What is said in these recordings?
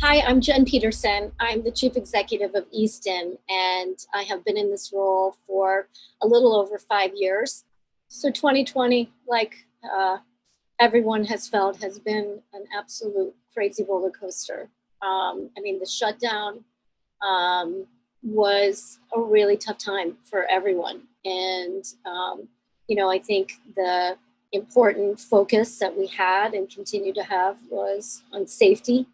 Hi, I'm Jen Peterson. I'm the Chief Executive of Easton, and I have been in this role for a little over 5 years. So 2020, like everyone has felt, has been an absolute crazy roller coaster. The shutdown um, was a really tough time for everyone. And I think the important focus that we had and continue to have was on safety,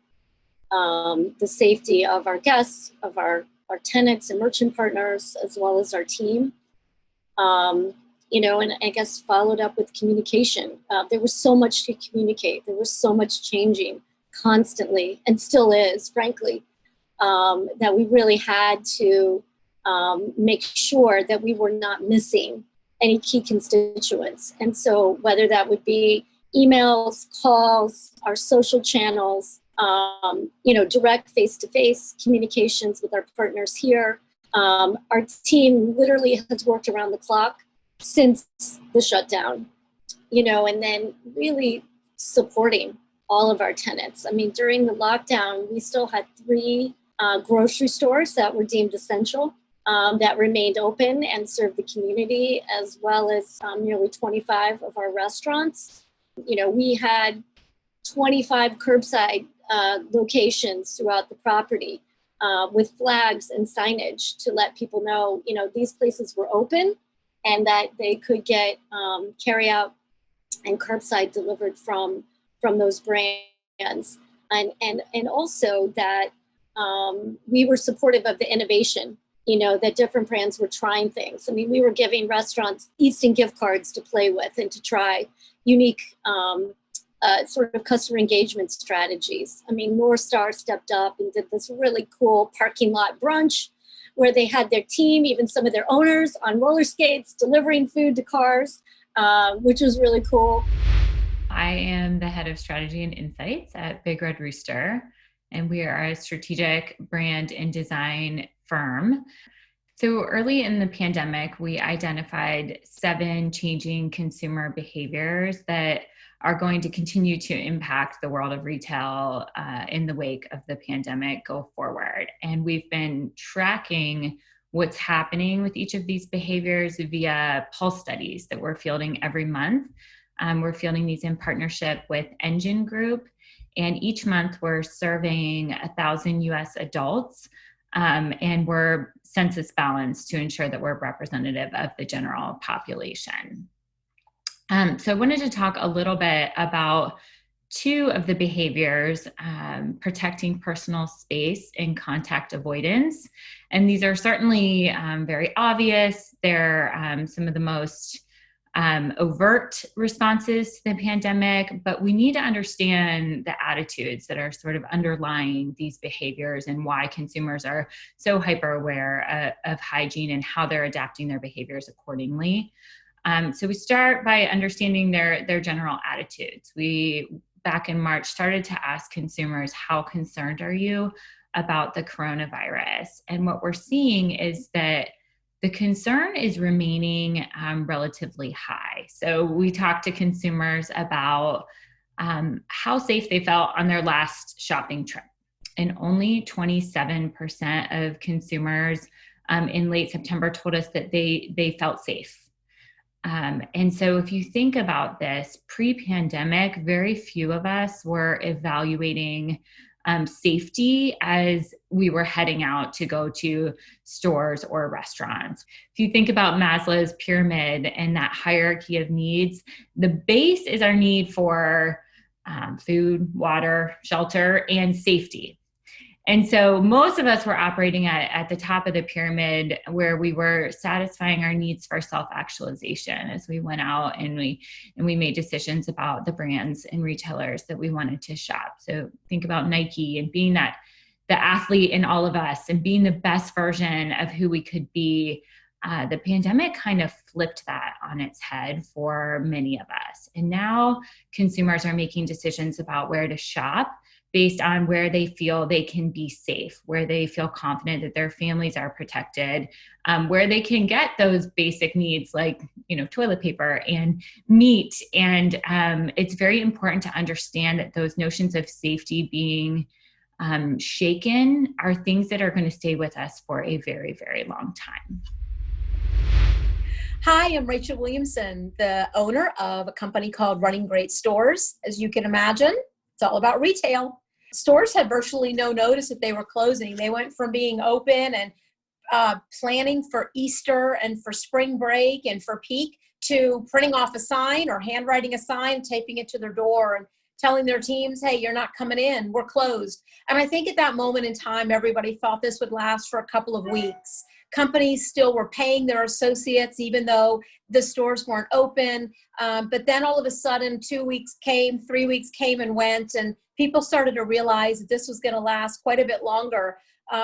the safety of our guests, of our tenants and merchant partners, as well as our team. And I guess followed up with communication. There was so much to communicate. There was so much changing constantly, and still is, frankly, that we really had to make sure that we were not missing any key constituents. And so whether that would be emails, calls, our social channels, direct face-to-face communications with our partners here. Our team literally has worked around the clock since the shutdown, and then really supporting all of our tenants. During the lockdown, we still had 3 grocery stores that were deemed essential that remained open and served the community, as well as nearly 25 of our restaurants. We had 25 curbside locations throughout the property with flags and signage to let people know, these places were open and that they could get carry out and curbside delivered from those brands. And also that we were supportive of the innovation, that different brands were trying things. We were giving restaurants Easton gift cards to play with and to try unique sort of customer engagement strategies. North Star stepped up and did this really cool parking lot brunch where they had their team, even some of their owners, on roller skates, delivering food to cars, which was really cool. I am the head of strategy and insights at Big Red Rooster, and we are a strategic brand and design firm. So early in the pandemic, we identified 7 changing consumer behaviors that are going to continue to impact the world of retail in the wake of the pandemic go forward. And we've been tracking what's happening with each of these behaviors via pulse studies that we're fielding every month. We're fielding these in partnership with Engine Group, and each month we're surveying 1,000 US adults, and we're census balanced to ensure that we're representative of the general population. So I wanted to talk a little bit about 2 of the behaviors, protecting personal space and contact avoidance. And these are certainly very obvious. They're some of the most overt responses to the pandemic, but we need to understand the attitudes that are sort of underlying these behaviors and why consumers are so hyper aware of hygiene and how they're adapting their behaviors accordingly. So we start by understanding their general attitudes. We, back in March, started to ask consumers, how concerned are you about the coronavirus? And what we're seeing is that the concern is remaining relatively high. So we talked to consumers about how safe they felt on their last shopping trip. And only 27% of consumers in late September told us that they felt safe. And so if you think about this, pre-pandemic, very few of us were evaluating safety as we were heading out to go to stores or restaurants. If you think about Maslow's pyramid and that hierarchy of needs, the base is our need for food, water, shelter, and safety. And so most of us were operating at the top of the pyramid, where we were satisfying our needs for self-actualization as we went out and we made decisions about the brands and retailers that we wanted to shop. So think about Nike and being the athlete in all of us and being the best version of who we could be. The pandemic kind of flipped that on its head for many of us. And now consumers are making decisions about where to shop based on where they feel they can be safe, where they feel confident that their families are protected, where they can get those basic needs like, toilet paper and meat. And it's very important to understand that those notions of safety being shaken are things that are going to stay with us for a very, very long time. Hi, I'm Rachel Williamson, the owner of a company called Running Great Stores. As you can imagine, it's all about retail. Stores had virtually no notice that they were closing. They went from being open and planning for Easter and for spring break and for peak to printing off a sign or handwriting a sign, taping it to their door and telling their teams, hey, you're not coming in, we're closed. And I think at that moment in time, everybody thought this would last for a couple of weeks. Companies still were paying their associates, even though the stores weren't open. But then all of a sudden, 2 weeks came, 3 weeks came and went, and people started to realize that this was going to last quite a bit longer.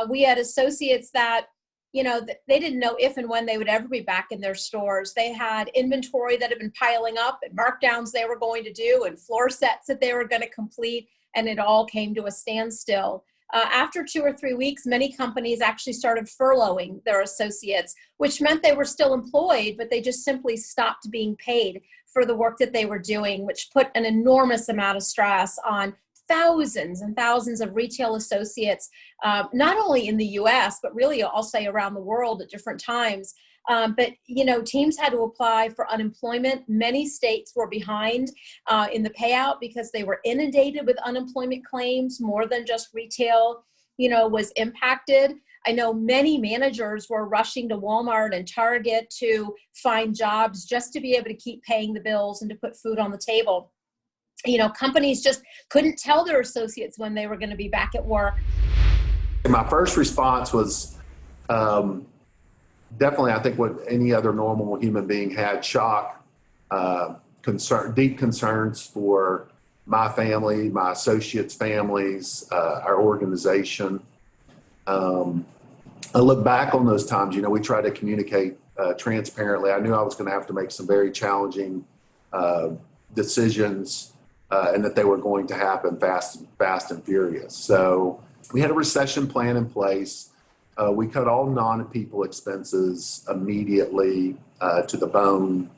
We had associates that, they didn't know if and when they would ever be back in their stores. They had inventory that had been piling up and markdowns they were going to do and floor sets that they were going to complete, and it all came to a standstill. After 2 or 3 weeks, many companies actually started furloughing their associates, which meant they were still employed, but they just simply stopped being paid for the work that they were doing, which put an enormous amount of stress on thousands and thousands of retail associates, not only in the US, but really I'll say around the world at different times. But teams had to apply for unemployment. Many states were behind in the payout because they were inundated with unemployment claims. More than just retail, was impacted. I know many managers were rushing to Walmart and Target to find jobs just to be able to keep paying the bills and to put food on the table. Companies just couldn't tell their associates when they were going to be back at work. My first response was definitely, I think, what any other normal human being had: shock, deep concerns for my family, my associates' families, our organization. I look back on those times, we tried to communicate transparently. I knew I was going to have to make some very challenging decisions, and that they were going to happen fast and furious. So we had a recession plan in place. We cut all non-people expenses immediately to the bone.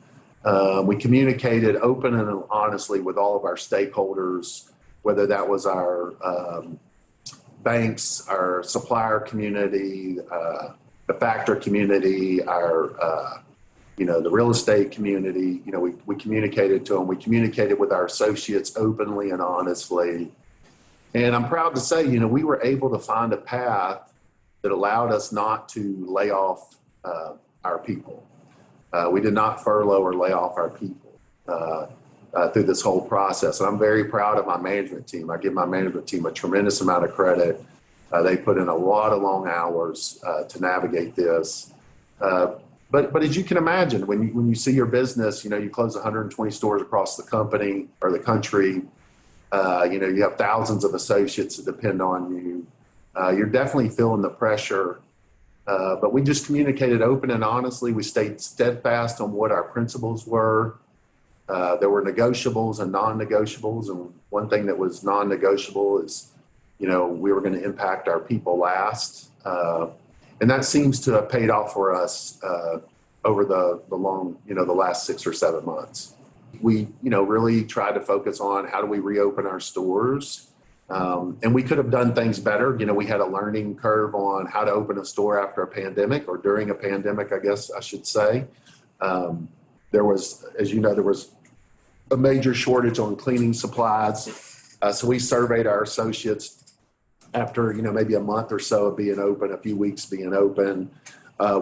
We communicated open and honestly with all of our stakeholders, whether that was our banks, our supplier community, the factor community, our the real estate community. We communicated to them. We communicated with our associates openly and honestly. And I'm proud to say, we were able to find a path that allowed us not to lay off our people. We did not furlough or lay off our people through this whole process. And I'm very proud of my management team. I give my management team a tremendous amount of credit. They put in a lot of long hours to navigate this. But as you can imagine, when you see your business, you close 120 stores across the company or the country, you have thousands of associates that depend on you. You're definitely feeling the pressure. But we just communicated open and honestly. We stayed steadfast on what our principles were. There were negotiables and non-negotiables. And one thing that was non-negotiable is, we were going to impact our people last. And that seems to have paid off for us over the last 6 or 7 months. We, really tried to focus on how do we reopen our stores. And we could have done things better. We had a learning curve on how to open a store after a pandemic, or during a pandemic, I guess I should say. There was, as there was a major shortage on cleaning supplies. So we surveyed our associates after, maybe a month or so of being open, a few weeks being open.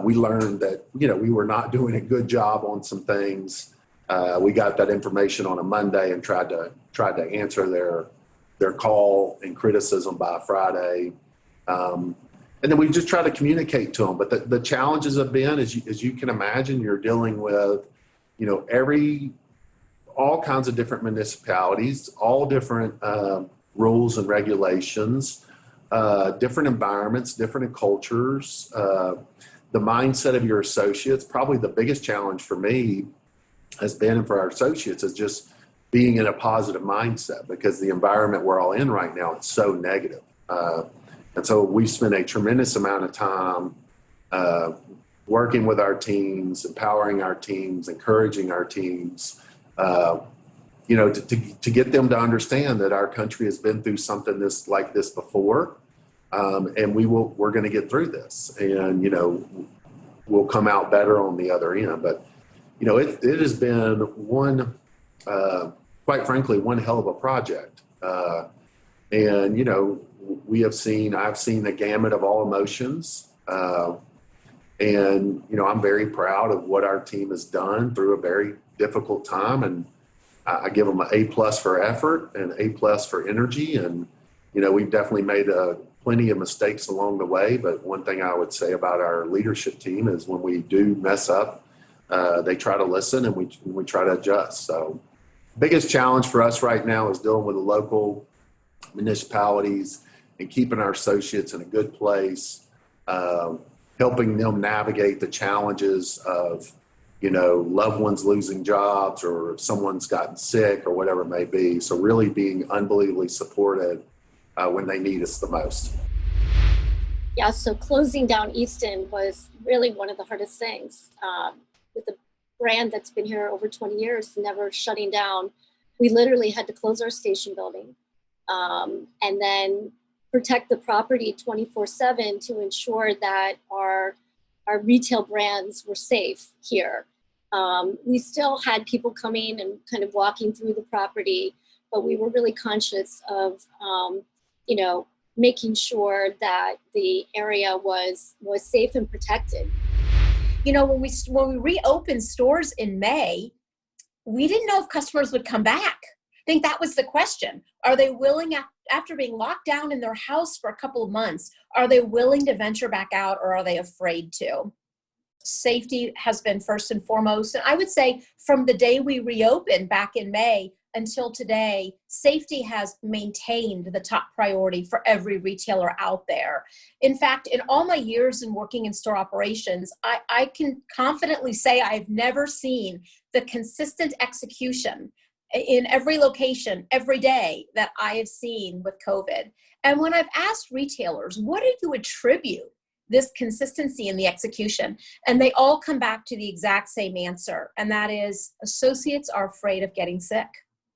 We learned that, we were not doing a good job on some things. We got that information on a Monday and tried to answer their call and criticism by Friday. And then we just try to communicate to them. But the challenges have been, as you can imagine, you're dealing with, all kinds of different municipalities, all different rules and regulations, different environments, different cultures, the mindset of your associates. Probably the biggest challenge for me has been, and for our associates, is just being in a positive mindset, because the environment we're all in right now, it's so negative. And so we spend a tremendous amount of time working with our teams, empowering our teams, encouraging our teams, to get them to understand that our country has been through something like this before, and we're going to get through this, and we'll come out better on the other end. But it has been quite frankly, one hell of a project, and I've seen the gamut of all emotions, and I'm very proud of what our team has done through a very difficult time, and I give them an A+ for effort and A+ for energy. And, we've definitely made plenty of mistakes along the way. But one thing I would say about our leadership team is when we do mess up, they try to listen, and we try to adjust. So biggest challenge for us right now is dealing with the local municipalities and keeping our associates in a good place, helping them navigate the challenges of loved ones losing jobs, or if someone's gotten sick or whatever it may be. So really being unbelievably supported when they need us the most. Yeah, so closing down Easton was really one of the hardest things. With a brand that's been here over 20 years, never shutting down, we literally had to close our station building, and then protect the property 24/7 to ensure that our retail brands were safe here. We still had people coming and kind of walking through the property, but we were really conscious of, making sure that the area was safe and protected. When we reopened stores in May, we didn't know if customers would come back. I think that was the question. Are they willing, after being locked down in their house for a couple of months, are they willing to venture back out, or are they afraid to? Safety has been first and foremost. And I would say from the day we reopened back in May until today, safety has maintained the top priority for every retailer out there. In fact, in all my years in working in store operations, I can confidently say I've never seen the consistent execution in every location, every day that I have seen with COVID. And when I've asked retailers, what do you attribute this consistency in the execution? And they all come back to the exact same answer. And that is, associates are afraid of getting sick.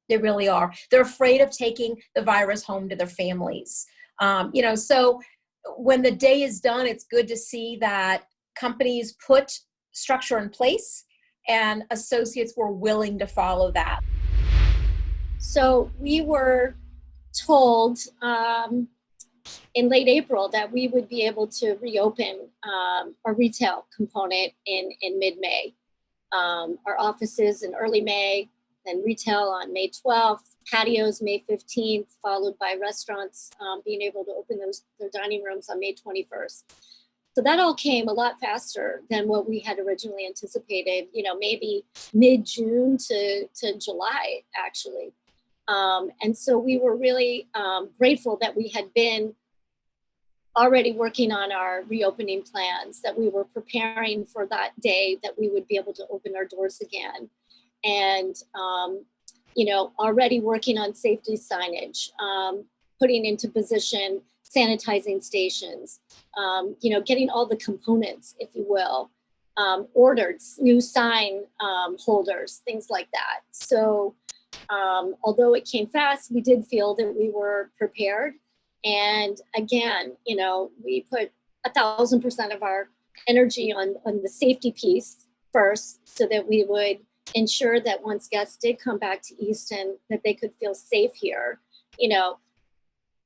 They really are. They're afraid of taking the virus home to their families. So when the day is done, it's good to see that companies put structure in place and associates were willing to follow that. So we were told in late April that we would be able to reopen our retail component in mid-May. Our offices in early May, then retail on May 12th, patios May 15th, followed by restaurants being able to open their dining rooms on May 21st. So that all came a lot faster than what we had originally anticipated, maybe mid-June to July, actually. And so we were really grateful that we had been already working on our reopening plans, that we were preparing for that day that we would be able to open our doors again. And, already working on safety signage, putting into position sanitizing stations, getting all the components, if you will, ordered new sign holders, things like that. So although it came fast, we did feel that we were prepared. And again, we put 1,000% of our energy on the safety piece first, so that we would ensure that once guests did come back to Easton, that they could feel safe here.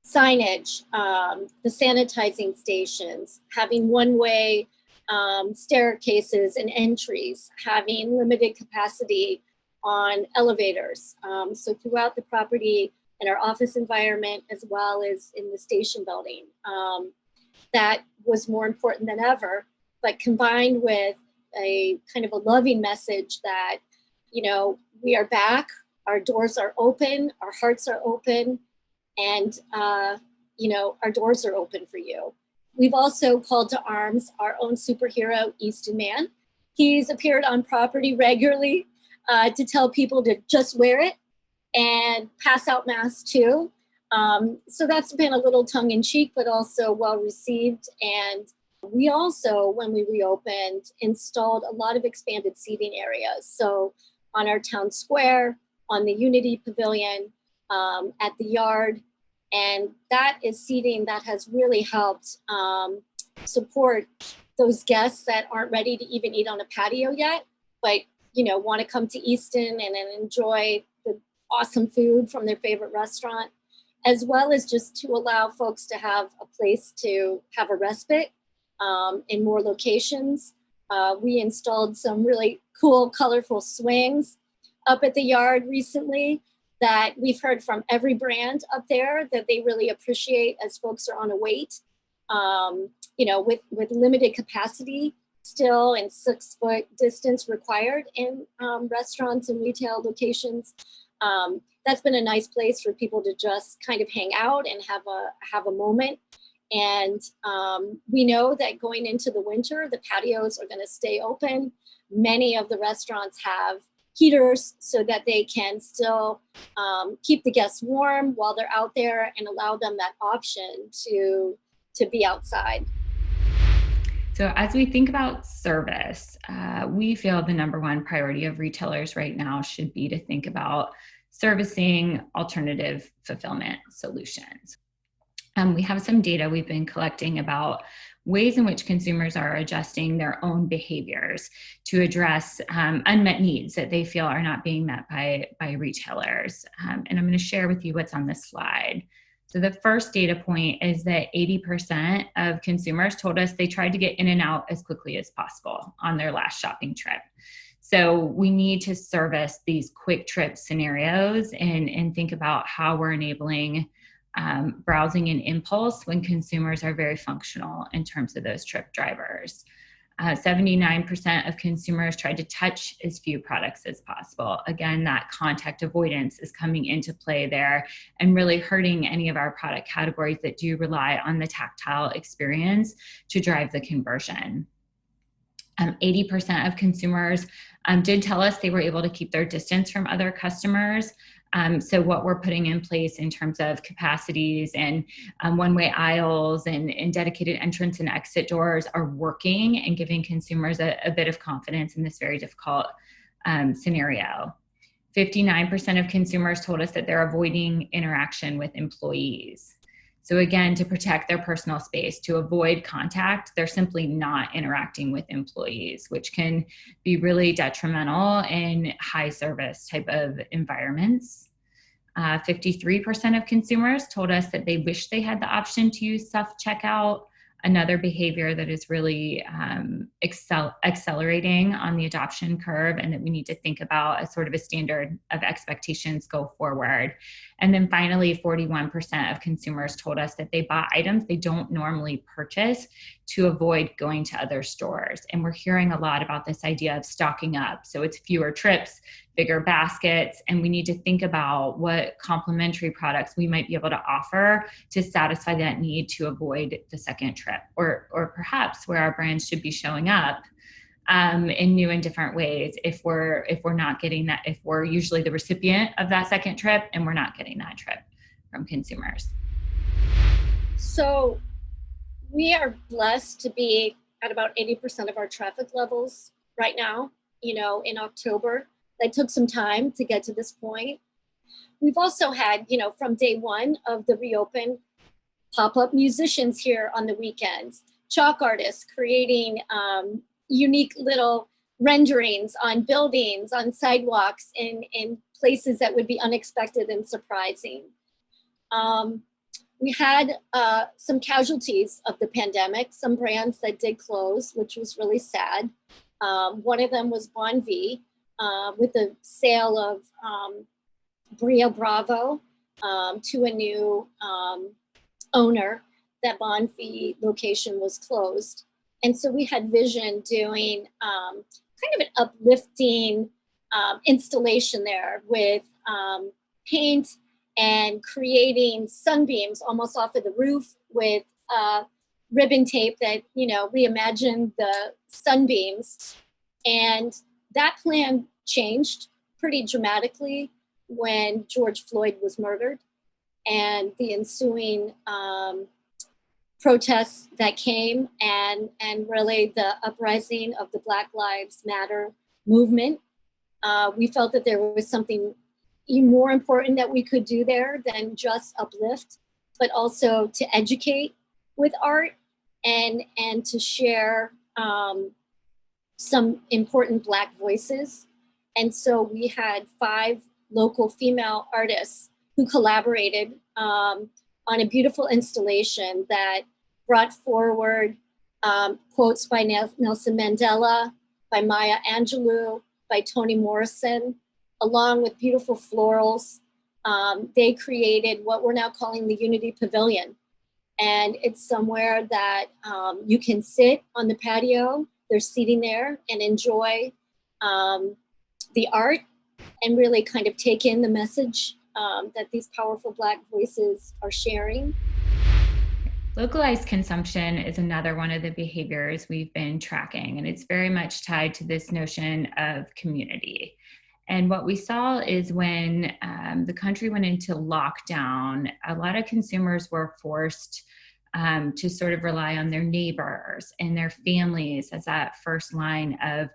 Signage, the sanitizing stations, having one-way staircases and entries, having limited capacity on elevators. So throughout the property, in our office environment, as well as in the station building, that was more important than ever. But combined with a kind of a loving message that, we are back, our doors are open, our hearts are open, and, our doors are open for you. We've also called to arms our own superhero, Easton Man. He's appeared on property regularly to tell people to just wear it and pass out masks too. So that's been a little tongue-in-cheek, but also well-received. And we also, when we reopened, installed a lot of expanded seating areas. So on our town square, on the Unity Pavilion, at the Yard. And that is seating that has really helped support those guests that aren't ready to even eat on a patio yet, but want to come to Easton and enjoy the awesome food from their favorite restaurant, as well as just to allow folks to have a place to have a respite in more locations. We installed some really cool, colorful swings up at the Yard recently that we've heard from every brand up there that they really appreciate as folks are on a wait. With limited capacity still and 6-foot distance required in restaurants and retail locations. That's been a nice place for people to just kind of hang out and have a moment. And we know that going into the winter, the patios are going to stay open. Many of the restaurants have heaters so that they can still keep the guests warm while they're out there and allow them that option to be outside. So as we think about service, we feel the number one priority of retailers right now should be to think about servicing alternative fulfillment solutions. We have some data we've been collecting about ways in which consumers are adjusting their own behaviors to address unmet needs that they feel are not being met by retailers. And I'm going to share with you what's on this slide. So the first data point is that 80% of consumers told us they tried to get in and out as quickly as possible on their last shopping trip. So we need to service these quick trip scenarios and think about how we're enabling browsing and impulse when consumers are very functional in terms of those trip drivers. 79% of consumers tried to touch as few products as possible. Again, that contact avoidance is coming into play there and really hurting any of our product categories that do rely on the tactile experience to drive the conversion. 80% of consumers did tell us they were able to keep their distance from other customers. So what we're putting in place in terms of capacities and one-way aisles and dedicated entrance and exit doors are working and giving consumers a bit of confidence in this very difficult scenario. 59% of consumers told us that they're avoiding interaction with employees. So again, to protect their personal space, to avoid contact, they're simply not interacting with employees, which can be really detrimental in high service type of environments. 53% of consumers told us that they wish they had the option to use self-checkout, another behavior that is really accelerating on the adoption curve and that we need to think about as sort of a standard of expectations go forward. And then finally, 41% of consumers told us that they bought items they don't normally purchase to avoid going to other stores. And we're hearing a lot about this idea of stocking up. So it's fewer trips, bigger baskets, and we need to think about what complementary products we might be able to offer to satisfy that need to avoid the second trip, or perhaps where our brands should be showing up in new and different ways if we're not getting that, if we're usually the recipient of that second trip and we're not getting that trip from consumers. So we are blessed to be at about 80% of our traffic levels right now, in October. That took some time to get to this point. We've also had, from day one of the reopen, pop-up musicians here on the weekends, chalk artists creating unique little renderings on buildings, on sidewalks, in places that would be unexpected and surprising. We had some casualties of the pandemic, some brands that did close, which was really sad. One of them was Bon V, with the sale of Brio Bravo to a new owner. That Bon V location was closed. And so we had Vision doing kind of an uplifting installation there with paint and creating sunbeams almost off of the roof with ribbon tape that, reimagined the sunbeams. And that plan changed pretty dramatically when George Floyd was murdered and the ensuing protests that came and really the uprising of the Black Lives Matter movement. We felt that there was something more important that we could do there than just uplift, but also to educate with art and to share some important Black voices. And so we had 5 local female artists who collaborated on a beautiful installation that brought forward quotes by Nelson Mandela, by Maya Angelou, by Toni Morrison, along with beautiful florals. They created what we're now calling the Unity Pavilion. And it's somewhere that you can sit on the patio, there's seating there, and enjoy the art and really kind of take in the message that these powerful Black voices are sharing. Localized consumption is another one of the behaviors we've been tracking, and it's very much tied to this notion of community. And what we saw is when the country went into lockdown, a lot of consumers were forced to sort of rely on their neighbors and their families as that first line of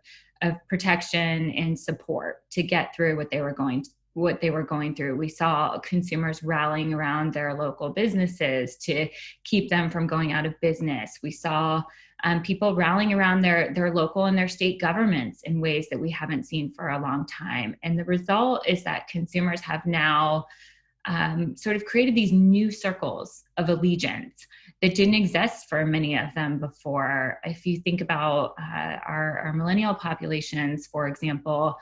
protection and support to get through what they were going through. We saw consumers rallying around their local businesses to keep them from going out of business. We saw people rallying around their local and their state governments in ways that we haven't seen for a long time. And the result is that consumers have now sort of created these new circles of allegiance that didn't exist for many of them before. If you think about our millennial populations, for example,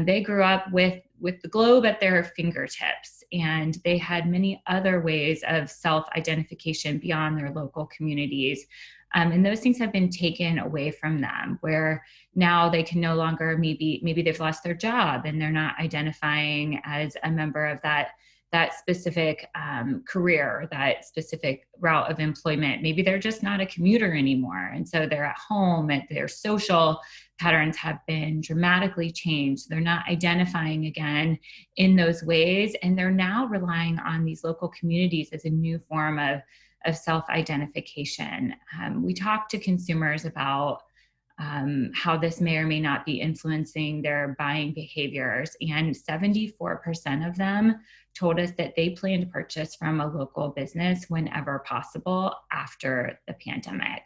they grew up with the globe at their fingertips, and they had many other ways of self-identification beyond their local communities. And those things have been taken away from them, where now they can no longer, maybe they've lost their job and they're not identifying as a member of that specific career, that specific route of employment. Maybe they're just not a commuter anymore. And so they're at home and their social patterns have been dramatically changed. They're not identifying again in those ways. And they're now relying on these local communities as a new form of self-identification. We talk to consumers about how this may or may not be influencing their buying behaviors. And 74% of them told us that they plan to purchase from a local business whenever possible after the pandemic.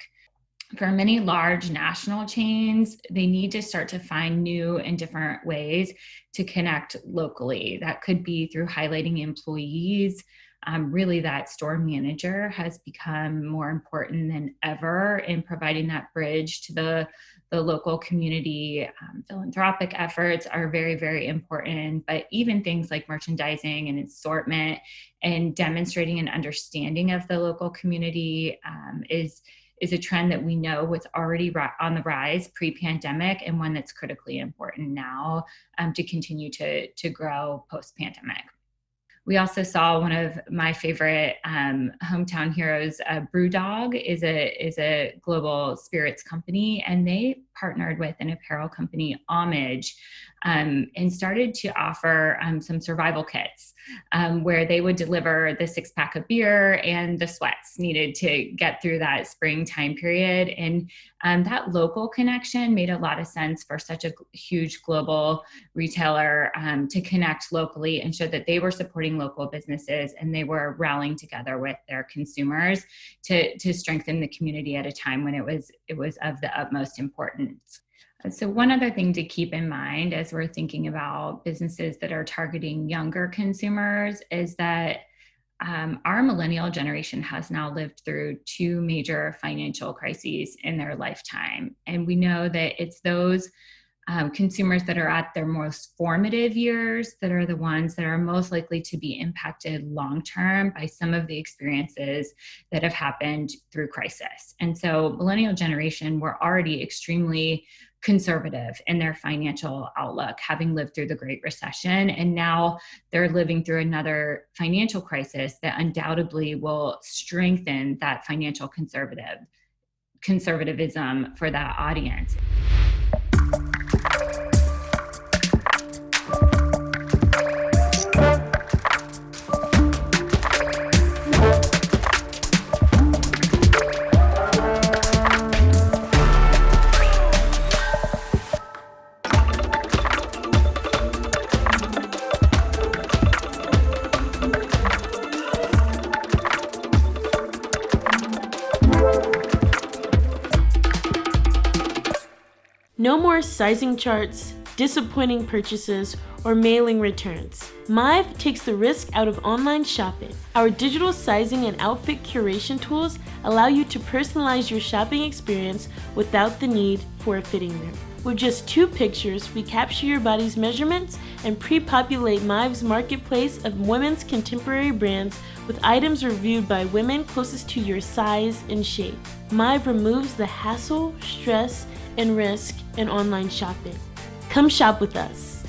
For many large national chains, they need to start to find new and different ways to connect locally. That could be through highlighting employees. Really, that store manager has become more important than ever in providing that bridge to the local community. Philanthropic efforts are very, very important, but even things like merchandising and assortment and demonstrating an understanding of the local community is a trend that we know was already on the rise pre-pandemic, and one that's critically important now to continue to grow post-pandemic. We also saw one of my favorite hometown heroes, BrewDog is a global spirits company, and they partnered with an apparel company, Homage, and started to offer some survival kits where they would deliver the 6-pack of beer and the sweats needed to get through that spring time period. And that local connection made a lot of sense for such a huge global retailer to connect locally and show that they were supporting local businesses and they were rallying together with their consumers to strengthen the community at a time when it was of the utmost importance. So one other thing to keep in mind as we're thinking about businesses that are targeting younger consumers is that our millennial generation has now lived through 2 major financial crises in their lifetime. And we know that it's those consumers that are at their most formative years that are the ones that are most likely to be impacted long-term by some of the experiences that have happened through crisis. And so millennial generation were already extremely conservative in their financial outlook, having lived through the Great Recession. And now they're living through another financial crisis that undoubtedly will strengthen that financial conservatism for that audience. No more sizing charts, disappointing purchases, or mailing returns. Mive takes the risk out of online shopping. Our digital sizing and outfit curation tools allow you to personalize your shopping experience without the need for a fitting room. With just 2 pictures, we capture your body's measurements and pre-populate Mive's marketplace of women's contemporary brands with items reviewed by women closest to your size and shape. Mive removes the hassle, stress, and risk in online shopping. Come shop with us.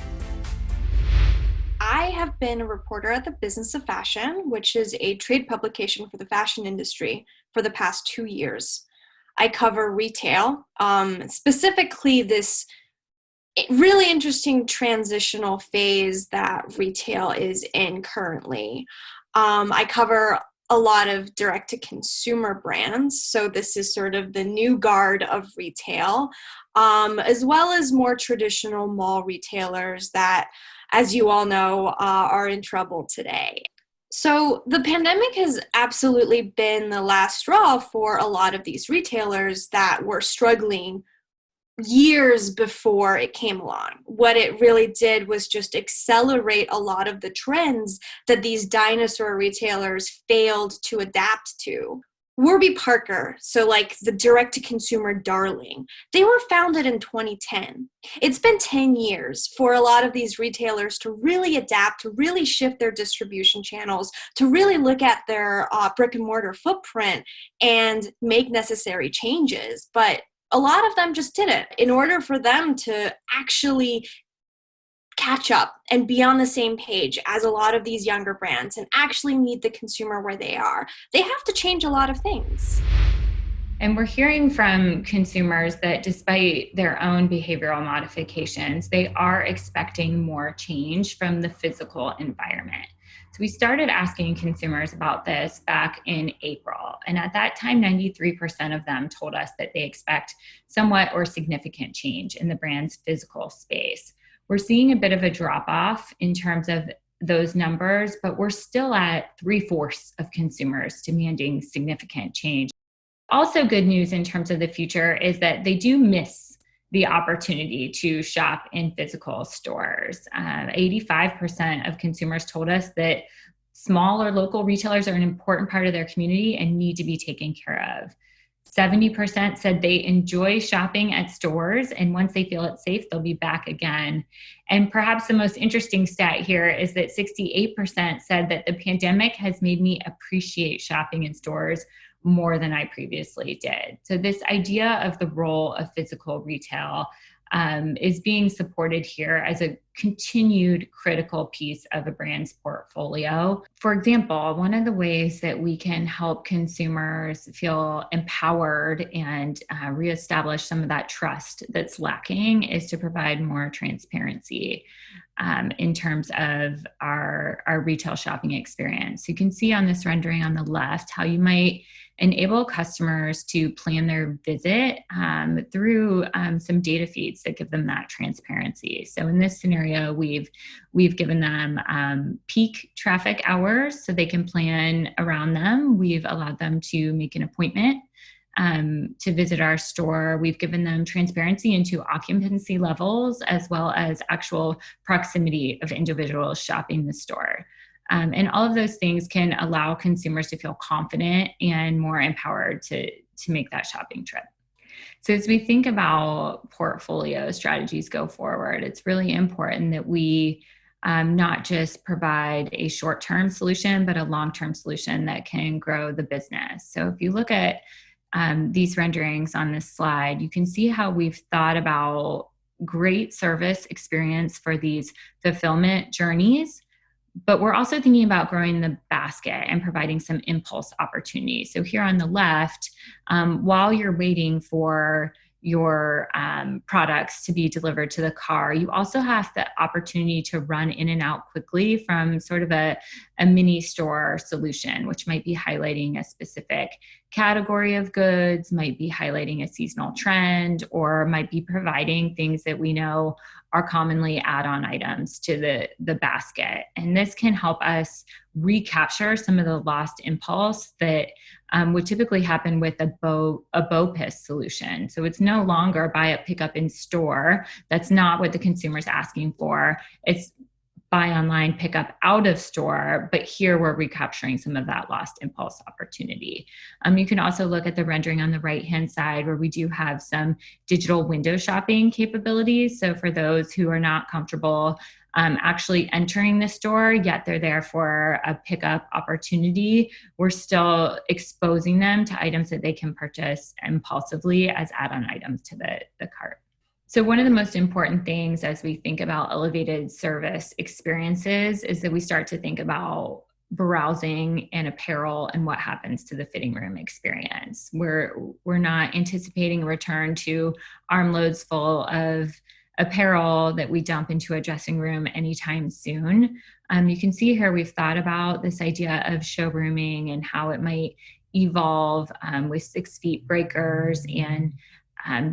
I have been a reporter at the Business of Fashion, which is a trade publication for the fashion industry, for the past 2 years. I cover retail, specifically this really interesting transitional phase that retail is in currently. I cover a lot of direct-to-consumer brands, so this is sort of the new guard of retail, as well as more traditional mall retailers that, as you all know, are in trouble today. So the pandemic has absolutely been the last straw for a lot of these retailers that were struggling years before it came along. What it really did was just accelerate a lot of the trends that these dinosaur retailers failed to adapt to. Warby Parker, so like the direct-to-consumer darling, they were founded in 2010. It's been 10 years for a lot of these retailers to really adapt, to really shift their distribution channels, to really look at their brick and mortar footprint and make necessary changes. But a lot of them just didn't. In order for them to actually catch up and be on the same page as a lot of these younger brands and actually meet the consumer where they are, they have to change a lot of things. And we're hearing from consumers that despite their own behavioral modifications, they are expecting more change from the physical environment. So we started asking consumers about this back in April. And at that time, 93% of them told us that they expect somewhat or significant change in the brand's physical space. We're seeing a bit of a drop-off in terms of those numbers, but we're still at 3/4 of consumers demanding significant change. Also good news in terms of the future is that they do miss the opportunity to shop in physical stores. 85% of consumers told us that small or local retailers are an important part of their community and need to be taken care of. 70% said they enjoy shopping at stores, and once they feel it's safe, they'll be back again. And perhaps the most interesting stat here is that 68% said that the pandemic has made me appreciate shopping in stores more than I previously did. So this idea of the role of physical retail is being supported here as a continued critical piece of a brand's portfolio. For example, one of the ways that we can help consumers feel empowered and reestablish some of that trust that's lacking is to provide more transparency in terms of our retail shopping experience. You can see on this rendering on the left how you might enable customers to plan their visit through some data feeds that give them that transparency. So in this scenario, we've given them peak traffic hours so they can plan around them. We've allowed them to make an appointment to visit our store. We've given them transparency into occupancy levels as well as actual proximity of individuals shopping the store. And all of those things can allow consumers to feel confident and more empowered to make that shopping trip. So as we think about portfolio strategies go forward, it's really important that we not just provide a short-term solution, but a long-term solution that can grow the business. So if you look at these renderings on this slide, you can see how we've thought about great service experience for these fulfillment journeys. But we're also thinking about growing the basket and providing some impulse opportunities. So here on the left, while you're waiting for your products to be delivered to the car, you also have the opportunity to run in and out quickly from sort of a a mini store solution, which might be highlighting a specific category of goods, might be highlighting a seasonal trend, or might be providing things that we know are commonly add-on items to the basket. And this can help us recapture some of the lost impulse that would typically happen with a BOPIS solution. So it's no longer buy up, pick up in store. That's not what the consumer's asking for. It's buy online, pick up out of store, but here we're recapturing some of that lost impulse opportunity. You can also look at the rendering on the right-hand side where we do have some digital window shopping capabilities. So for those who are not comfortable actually entering the store, yet they're there for a pickup opportunity, we're still exposing them to items that they can purchase impulsively as add-on items to the cart. So one of the most important things as we think about elevated service experiences is that we start to think about browsing and apparel and what happens to the fitting room experience. We're not anticipating a return to armloads full of apparel that we dump into a dressing room anytime soon. You can see here we've thought about this idea of showrooming and how it might evolve with 6 feet breakers and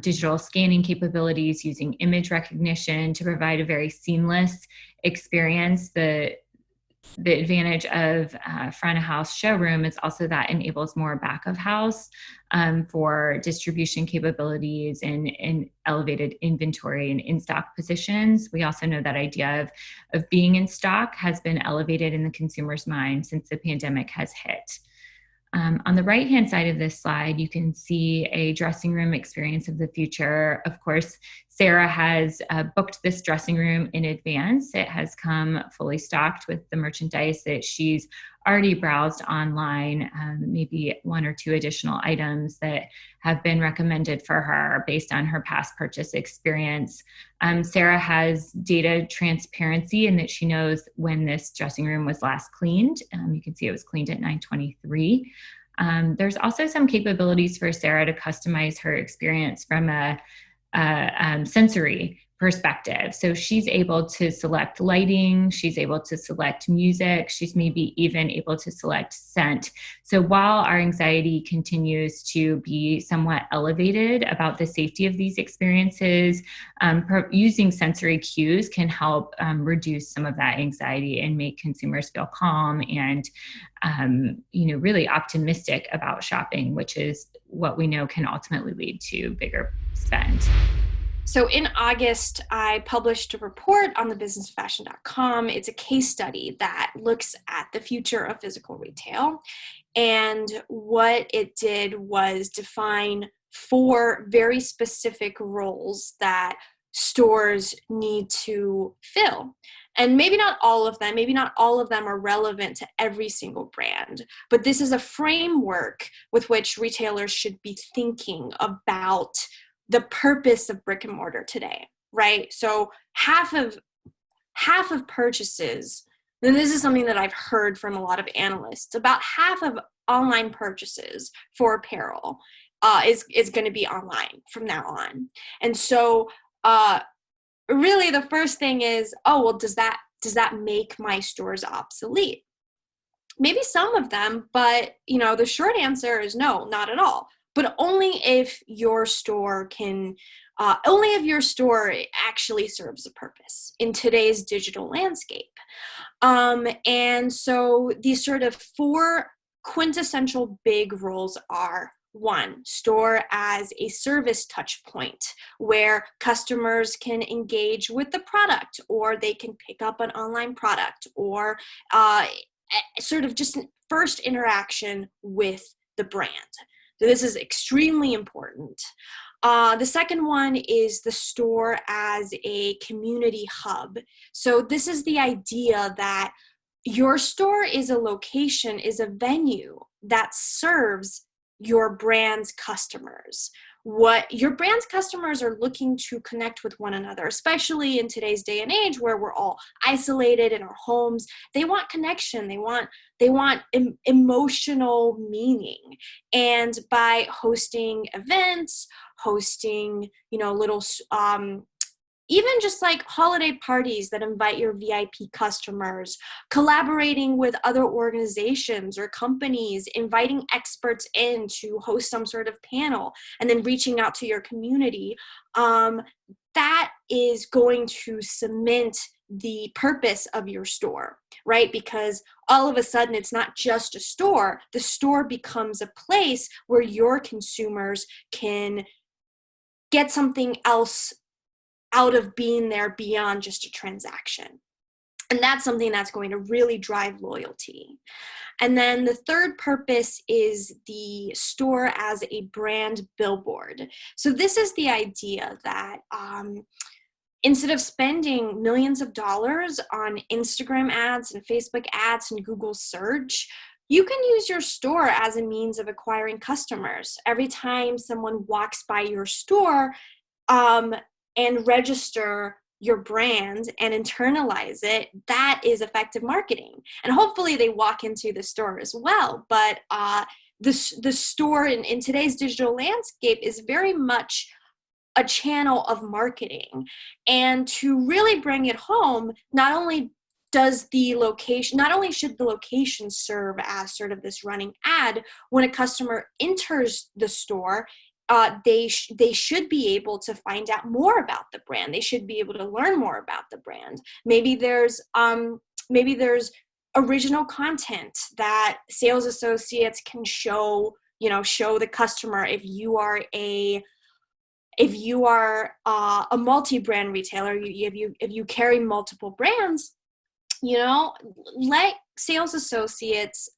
digital scanning capabilities using image recognition to provide a very seamless experience. The advantage of front of house showroom is also that enables more back of house for distribution capabilities and elevated inventory and in-stock positions. We also know that idea of being in stock has been elevated in the consumer's mind since the pandemic has hit. On the right-hand side of this slide, you can see a dressing room experience of the future. Of course, Sarah has booked this dressing room in advance. It has come fully stocked with the merchandise that she's already browsed online, maybe 1 or 2 additional items that have been recommended for her based on her past purchase experience. Sarah has data transparency in that she knows when this dressing room was last cleaned. You can see it was cleaned at 9:23. There's also some capabilities for Sarah to customize her experience from a sensory perspective. So she's able to select lighting, she's able to select music, she's maybe even able to select scent. So while our anxiety continues to be somewhat elevated about the safety of these experiences, using sensory cues can help reduce some of that anxiety and make consumers feel calm and really optimistic about shopping, which is what we know can ultimately lead to bigger spend. So in August, I published a report on thebusinessofashion.com. It's a case study that looks at the future of physical retail. And what it did was define 4 very specific roles that stores need to fill. And maybe not all of them are relevant to every single brand, but this is a framework with which retailers should be thinking about the purpose of brick and mortar today, right? So half of purchases, and this is something that I've heard from a lot of analysts, about half of online purchases for apparel is going to be online from now on. And so really the first thing is, does that make my stores obsolete? Maybe some of them, but the short answer is no, not at all. But only if your store actually serves a purpose in today's digital landscape. And so these sort of 4 quintessential big roles are: 1, store as a service touch point where customers can engage with the product, or they can pick up an online product, or sort of just first interaction with the brand. So this is extremely important. The second one is the store as a community hub. So this is the idea that your store is a location, is a venue that serves your brand's customers. What your brand's customers are looking to connect with one another, especially in today's day and age where we're all isolated in our homes. They want connection. They want emotional meaning. And by hosting events, hosting, little even just like holiday parties that invite your VIP customers, collaborating with other organizations or companies, inviting experts in to host some sort of panel, and then reaching out to your community, that is going to cement the purpose of your store, right? Because all of a sudden it's not just a store. The store becomes a place where your consumers can get something else out of being there beyond just a transaction. And that's something that's going to really drive loyalty. And then the third purpose is the store as a brand billboard. So this is the idea that instead of spending millions of dollars on Instagram ads and Facebook ads and Google search, you can use your store as a means of acquiring customers. Every time someone walks by your store and register your brand and internalize it, that is effective marketing. And hopefully they walk into the store as well. But the store in today's digital landscape is very much a channel of marketing. And to really bring it home, not only should the location serve as sort of this running ad, when a customer enters the store, they should be able to find out more about the brand. They should be able to learn more about the brand. Maybe there's original content that sales associates can show the customer. If you are a multi-brand retailer, if you carry multiple brands, let sales associates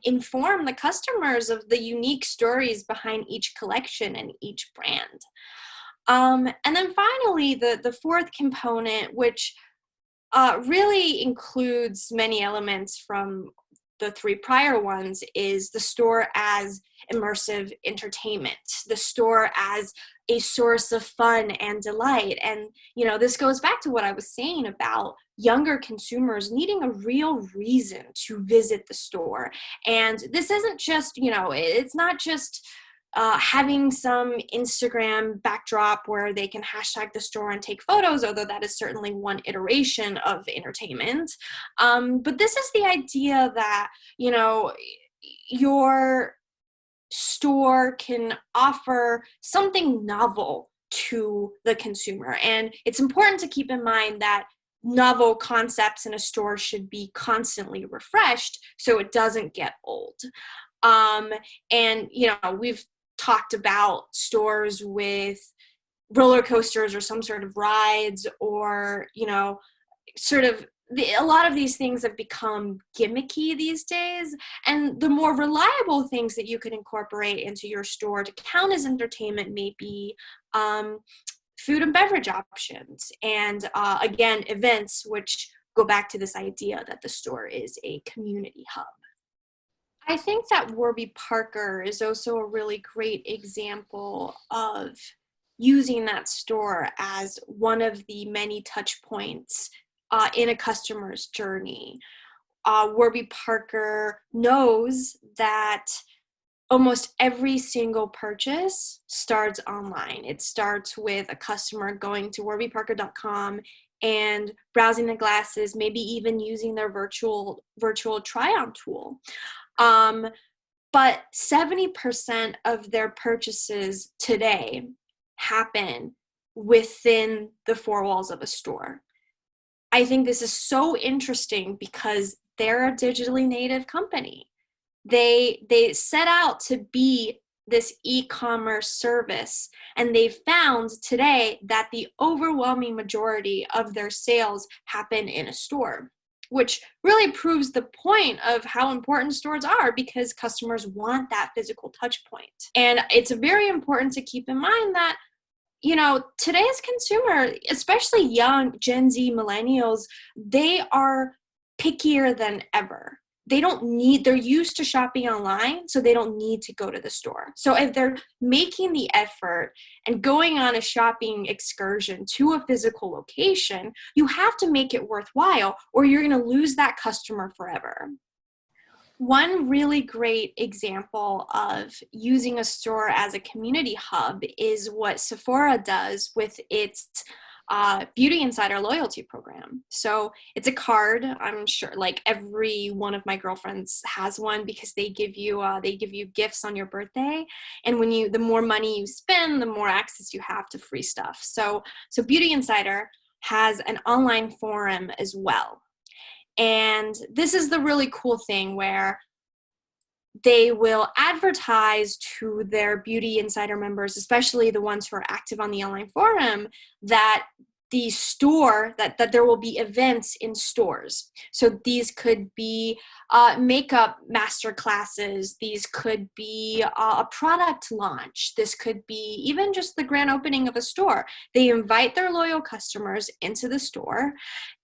inform the customers of the unique stories behind each collection and each brand. And then finally, the fourth component, which really includes many elements from the three prior ones, is the store as immersive entertainment, the store as a source of fun and delight. And, this goes back to what I was saying about younger consumers needing a real reason to visit the store. And this isn't just, it's not just having some Instagram backdrop where they can hashtag the store and take photos, although that is certainly one iteration of entertainment. But this is the idea that, your store can offer something novel to the consumer. And it's important to keep in mind that novel concepts in a store should be constantly refreshed so it doesn't get old. And, we've talked about stores with roller coasters or some sort of rides, or, a lot of these things have become gimmicky these days. And the more reliable things that you can incorporate into your store to count as entertainment may be food and beverage options, and again, events, which go back to this idea that the store is a community hub. I think that Warby Parker is also a really great example of using that store as one of the many touch points in a customer's journey. Warby Parker knows that almost every single purchase starts online. It starts with a customer going to warbyparker.com and browsing the glasses, maybe even using their virtual try-on tool. But 70% of their purchases today happen within the four walls of a store. I think this is so interesting because they're a digitally native company. They set out to be this e-commerce service, and they found today that the overwhelming majority of their sales happen in a store, which really proves the point of how important stores are, because customers want that physical touch point. And it's very important to keep in mind that, today's consumer, especially young Gen Z millennials, they are pickier than ever. They're used to shopping online, so they don't need to go to the store. So if they're making the effort and going on a shopping excursion to a physical location, you have to make it worthwhile, or you're going to lose that customer forever. One really great example of using a store as a community hub is what Sephora does with its Beauty Insider loyalty program. So it's a card. I'm sure like every one of my girlfriends has one, because they give you gifts on your birthday. And the more money you spend, the more access you have to free stuff. So Beauty Insider has an online forum as well. And this is the really cool thing, where they will advertise to their Beauty Insider members, especially the ones who are active on the online forum, that the store, that there will be events in stores. So these could be makeup master classes. These could be a product launch. This could be even just the grand opening of a store. They invite their loyal customers into the store.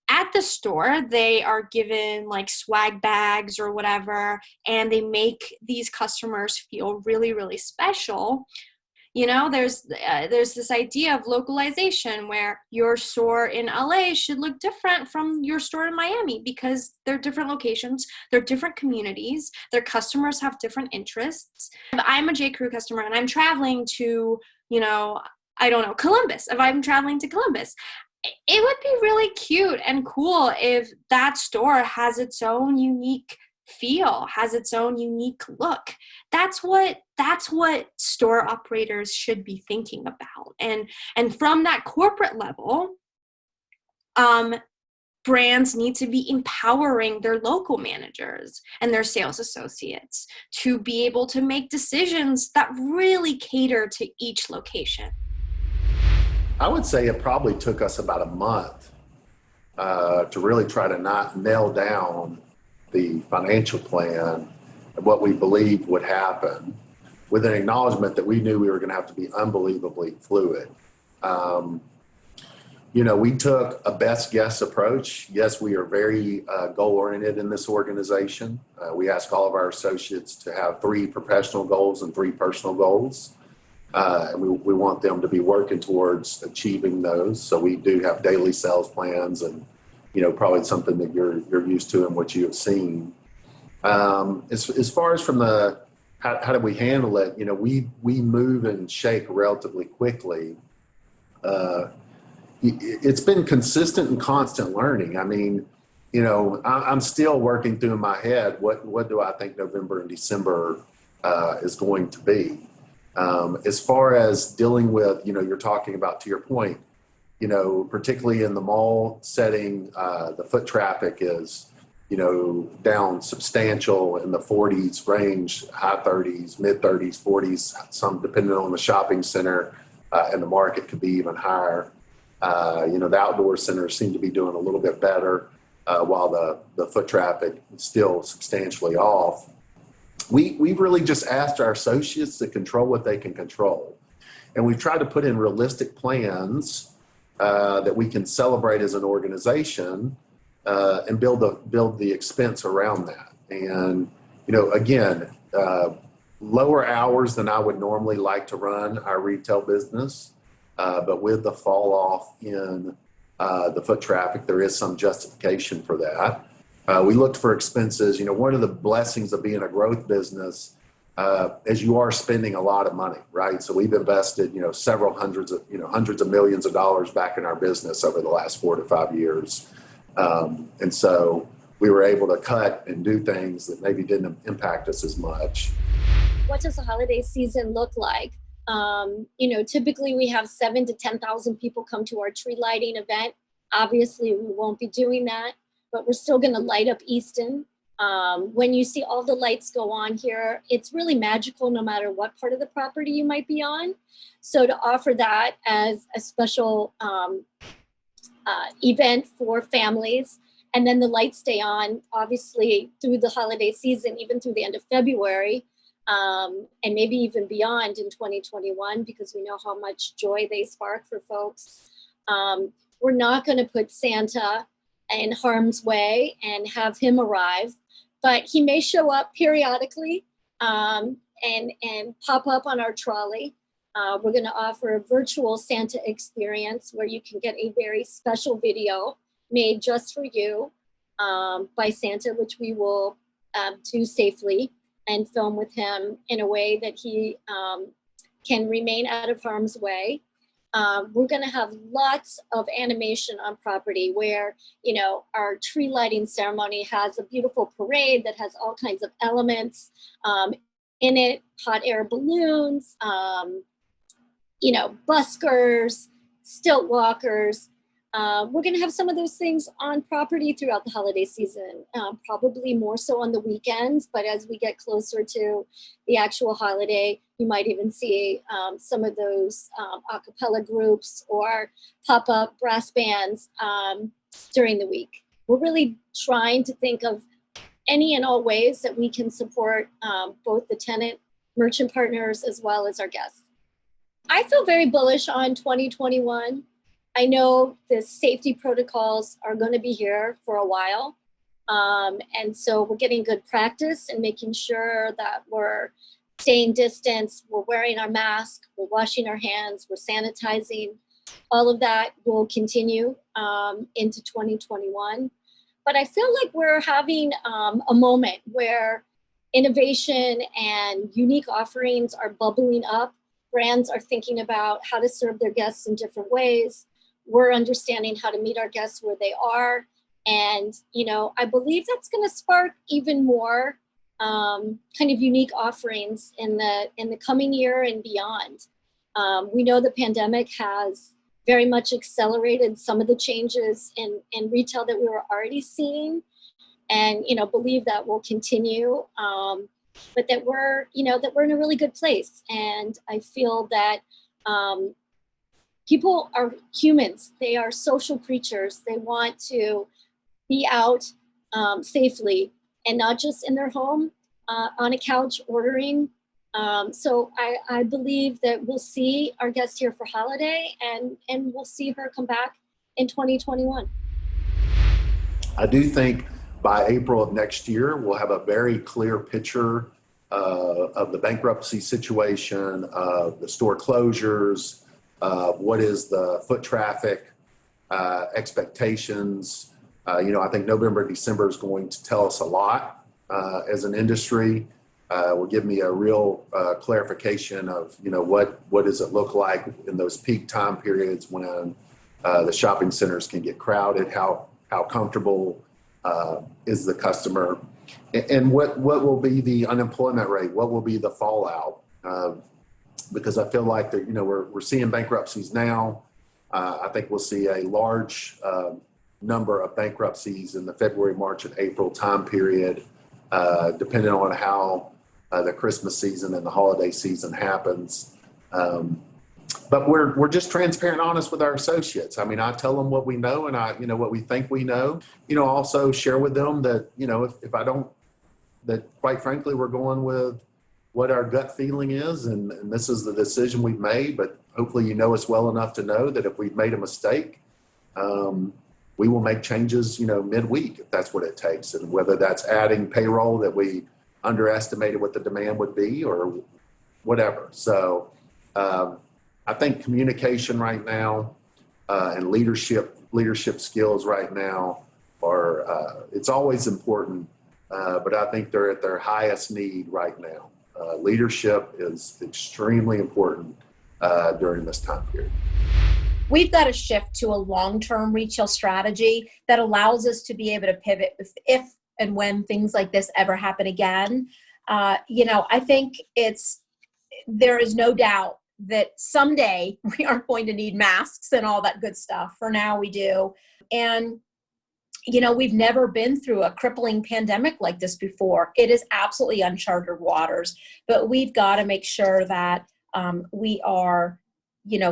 At the store, they are given like swag bags or whatever, and they make these customers feel really, really special. You know, there's this idea of localization, where your store in LA should look different from your store in Miami, because they're different locations, they're different communities, their customers have different interests. If I'm a J. Crew customer and I'm traveling to, I don't know, Columbus, if I'm traveling to Columbus, it would be really cute and cool if that store has its own unique feel, has its own unique look. That's what store operators should be thinking about. And from that corporate level, brands need to be empowering their local managers and their sales associates to be able to make decisions that really cater to each location. I would say it probably took us about a month to really try to not nail down the financial plan and what we believed would happen, with an acknowledgement that we knew we were going to have to be unbelievably fluid. We took a best guess approach. Yes, we are very goal-oriented in this organization. We ask all of our associates to have 3 professional goals and 3 personal goals. And we want them to be working towards achieving those. So we do have daily sales plans, and probably something that you're used to and what you have seen. As far as from the how do we handle it, we move and shake relatively quickly. It's been consistent and constant learning. I mean, I'm still working through in my head what do I think November and December is going to be. As far as dealing with, you're talking about, to your point, particularly in the mall setting, the foot traffic is, down substantial in the 40s range, high 30s, mid 30s, 40s, some depending on the shopping center, and the market could be even higher. The outdoor centers seem to be doing a little bit better, while the foot traffic is still substantially off. We've really just asked our associates to control what they can control. And we've tried to put in realistic plans that we can celebrate as an organization, and build the expense around that. And, again, lower hours than I would normally like to run our retail business. But with the fall off in the foot traffic, there is some justification for that. We looked for expenses. One of the blessings of being a growth business is you are spending a lot of money, right? So we've invested, several hundreds of millions of dollars back in our business over the last 4 to 5 years. And so we were able to cut and do things that maybe didn't impact us as much. What does the holiday season look like? Typically we have 7,000 to 10,000 people come to our tree lighting event. Obviously we won't be doing that, but we're still going to light up Easton. When you see all the lights go on here, it's really magical no matter what part of the property you might be on. So to offer that as a special event for families, and then the lights stay on, obviously, through the holiday season, even through the end of February, and maybe even beyond in 2021, because we know how much joy they spark for folks. We're not going to put Santa in harm's way and have him arrive, but he may show up periodically and pop up on our trolley. We're going to offer a virtual Santa experience where you can get a very special video made just for you by Santa, which we will do safely and film with him in a way that he can remain out of harm's way. We're going to have lots of animation on property where, our tree lighting ceremony has a beautiful parade that has all kinds of elements in it, hot air balloons, buskers, stilt walkers. We're going to have some of those things on property throughout the holiday season, probably more so on the weekends. But as we get closer to the actual holiday, you might even see some of those a cappella groups or pop-up brass bands during the week. We're really trying to think of any and all ways that we can support both the tenant merchant partners as well as our guests. I feel very bullish on 2021. I know the safety protocols are going to be here for a while. And so we're getting good practice and making sure that we're staying distance, we're wearing our mask, we're washing our hands, we're sanitizing. All of that will continue into 2021. But I feel like we're having a moment where innovation and unique offerings are bubbling up. Brands are thinking about how to serve their guests in different ways. We're understanding how to meet our guests where they are. And, I believe that's going to spark even more kind of unique offerings in the coming year and beyond. We know the pandemic has very much accelerated some of the changes in retail that we were already seeing, and, believe that will continue. But that we're in a really good place. And I feel that people are humans. They are social creatures. They want to be out safely and not just in their home on a couch ordering. So I believe that we'll see our guest here for holiday and we'll see her come back in 2021. I do think by April of next year, we'll have a very clear picture of the bankruptcy situation, of the store closures, what is the foot traffic expectations. I think November, December is going to tell us a lot as an industry. Will give me a real clarification of, what does it look like in those peak time periods when the shopping centers can get crowded, how comfortable is the customer, and what will be the unemployment rate, what will be the fallout, because I feel like that we're seeing bankruptcies now. I think we'll see a large number of bankruptcies in the February, March, and April time period, depending on how the Christmas season and the holiday season happens. But we're just transparent and honest with our associates. I mean, I tell them what we know and what we think we know. Also share with them that, if I don't, that quite frankly, we're going with what our gut feeling is. And this is the decision we've made. But hopefully, us well enough to know that if we've made a mistake, we will make changes, midweek if that's what it takes. And whether that's adding payroll that we underestimated what the demand would be or whatever. So, I think communication right now and leadership skills right now are, it's always important, but I think they're at their highest need right now. Leadership is extremely important during this time period. We've got to shift to a long-term retail strategy that allows us to be able to pivot if and when things like this ever happen again. I think there is no doubt that someday we aren't going to need masks and all that good stuff. For now, we do. And, we've never been through a crippling pandemic like this before. It is absolutely uncharted waters, but we've got to make sure that we are,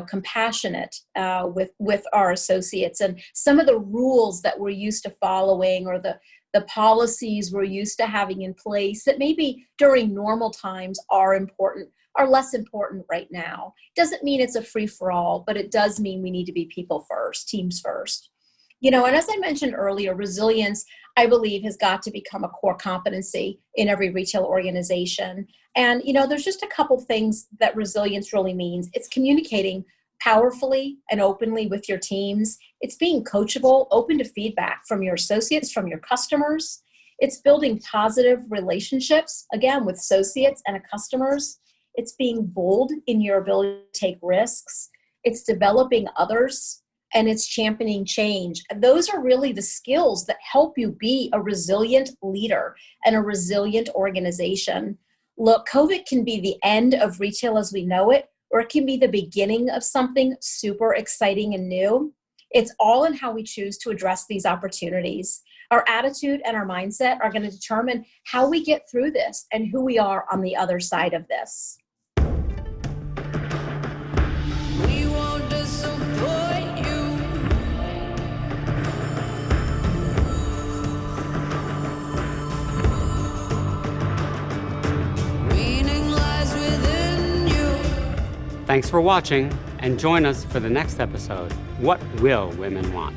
compassionate with our associates, and some of the rules that we're used to following or the policies we're used to having in place that maybe during normal times are less important right now. Doesn't mean it's a free-for-all, but it does mean we need to be people first, teams first. And as I mentioned earlier, resilience, I believe, has got to become a core competency in every retail organization. And, there's just a couple things that resilience really means. It's communicating powerfully and openly with your teams. It's being coachable, open to feedback from your associates, from your customers. It's building positive relationships, again, with associates and customers. It's being bold in your ability to take risks. it's developing others, and it's championing change. Those are really the skills that help you be a resilient leader and a resilient organization. Look, COVID can be the end of retail as we know it, or it can be the beginning of something super exciting and new. It's all in how we choose to address these opportunities. Our attitude and our mindset are going to determine how we get through this and who we are on the other side of this. We won't disappoint you. Meaning lies within you. Thanks for watching, and join us for the next episode, What Will Women Want?